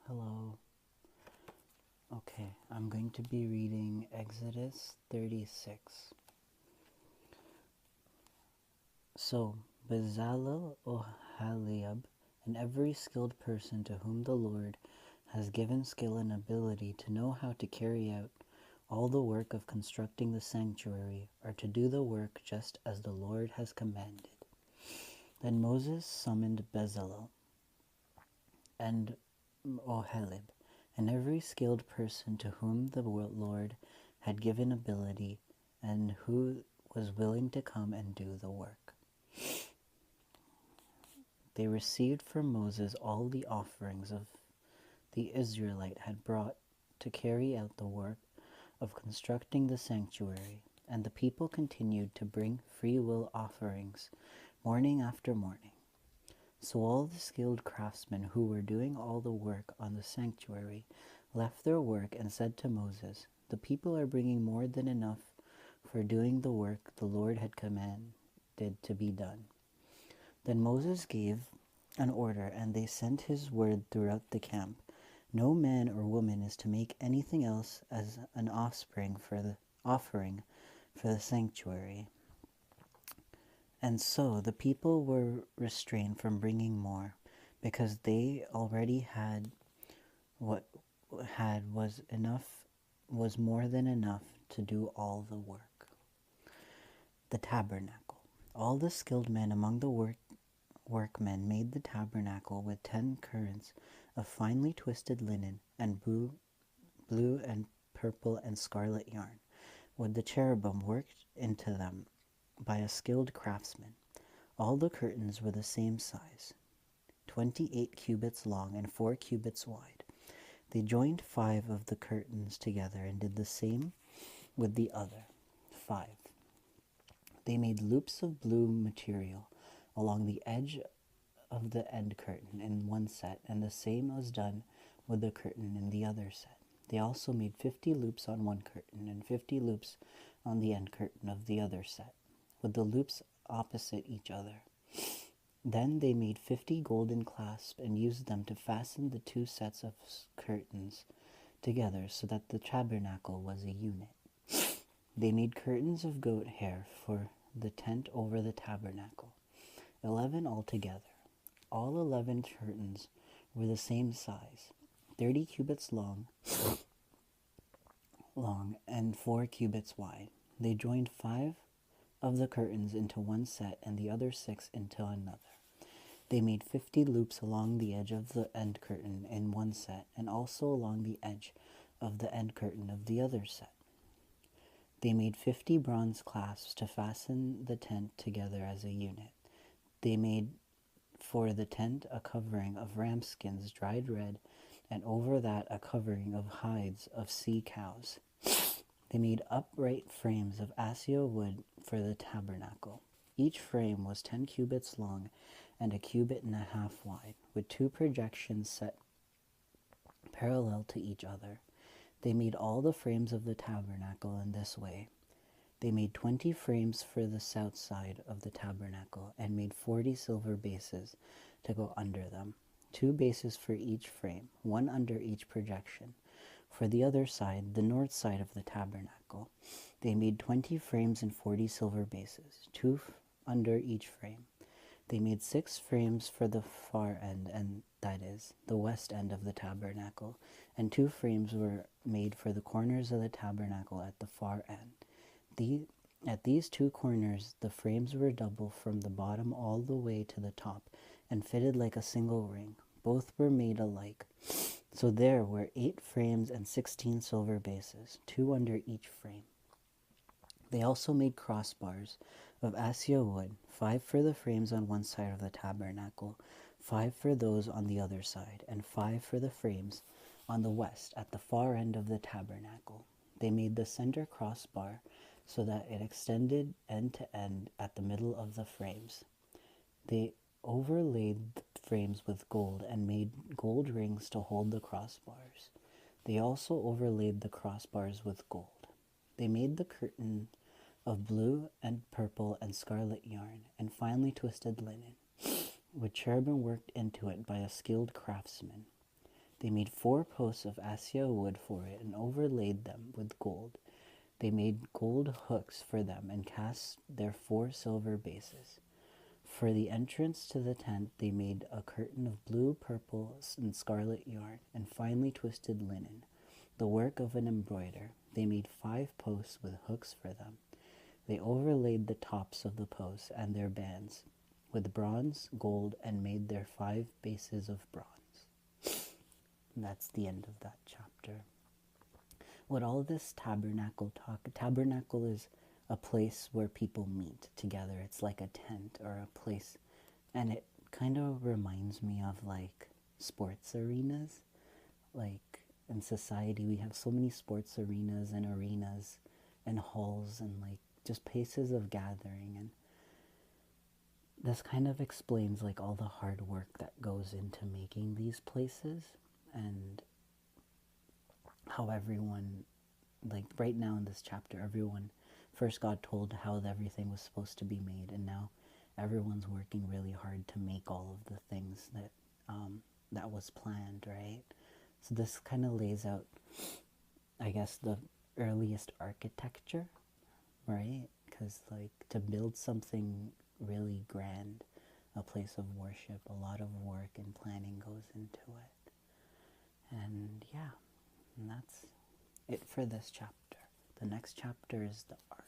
Hello. Okay, I'm going to be reading Exodus 36. So Bezalel, Oholiab, and every skilled person to whom the Lord has given skill and ability to know how to carry out all the work of constructing the sanctuary are to do the work just as the Lord has commanded. Then Moses summoned Bezalel and Oholiab, and every skilled person to whom the Lord had given ability and who was willing to come and do the work. They received from Moses all the offerings of the Israelite had brought to carry out the work of constructing the sanctuary, and the people continued to bring free will offerings morning after morning. So all the skilled craftsmen who were doing all the work on the sanctuary left their work and said to Moses, "The people are bringing more than enough for doing the work the Lord had commanded to be done." Then Moses gave an order, and they sent his word throughout the camp. No man or woman is to make anything else as an offering for the sanctuary. And so the people were restrained from bringing more, because they already had what was more than enough to do all the work. The tabernacle. All the skilled men among the workmen made the tabernacle with 10 currents of finely twisted linen and blue and purple and scarlet yarn, with the cherubim worked into them by a skilled craftsman. All the curtains were the same size, 28 cubits long and 4 cubits wide. They joined 5 of the curtains together and did the same with the other 5. They made loops of blue material along the edge of the end curtain in one set, and the same was done with the curtain in the other set. They also made 50 loops on one curtain and 50 loops on the end curtain of the other set, with the loops opposite each other. Then they made 50 golden clasps and used them to fasten the 2 sets of curtains together so that the tabernacle was a unit. They made curtains of goat hair for the tent over the tabernacle, 11 altogether. All 11 curtains were the same size, 30 cubits long and 4 cubits wide. They joined 5 of the curtains into one set and the other 6 into another. They made 50 loops along the edge of the end curtain in one set, and also along the edge of the end curtain of the other set. They made 50 bronze clasps to fasten the tent together as a unit. They made for the tent a covering of ram skins dried red, and over that a covering of hides of sea cows. They made upright frames of acacia wood for the tabernacle. Each frame was 10 cubits long and a cubit and a half wide, with 2 projections set parallel to each other. They made all the frames of the tabernacle in this way. They made 20 frames for the south side of the tabernacle and made 40 silver bases to go under them, 2 bases for each frame, 1 under each projection. For the other side, the north side of the tabernacle, they made 20 frames and 40 silver bases, 2 under each frame. They made 6 frames for the far end, and that is, the west end of the tabernacle, and 2 frames were made for the corners of the tabernacle at the far end. At these 2 corners, the frames were double from the bottom all the way to the top, and fitted like a single ring. Both were made alike. So there were 8 frames and 16 silver bases, 2 under each frame. They also made crossbars of acacia wood, 5 for the frames on one side of the tabernacle, 5 for those on the other side, and 5 for the frames on the west at the far end of the tabernacle. They made the center crossbar so that it extended end to end at the middle of the frames. They overlaid the frames with gold and made gold rings to hold the crossbars. They also overlaid the crossbars with gold. They made the curtain of blue and purple and scarlet yarn and finely twisted linen, with cherubim worked into it by a skilled craftsman. They made 4 posts of acacia wood for it and overlaid them with gold. They made gold hooks for them and cast their 4 silver bases. For the entrance to the tent, they made a curtain of blue, purple, and scarlet yarn and finely twisted linen, the work of an embroider. They made 5 posts with hooks for them. They overlaid the tops of the posts and their bands with bronze, gold, and made their 5 bases of bronze. And that's the end of that chapter. What all this tabernacle is a place where people meet together. It's like a tent or a place, and it kind of reminds me of like sports arenas. Like in society, we have so many sports arenas and halls and like just places of gathering, and this kind of explains like all the hard work that goes into making these places and how everyone, like right now in this chapter, everyone, first God told how everything was supposed to be made, and now everyone's working really hard to make all of the things that that was planned, right? So this kind of lays out, I guess, the earliest architecture, right? Because like to build something really grand, a place of worship, a lot of work and planning goes into it. And yeah, and that's it for this chapter. The next chapter is the ark.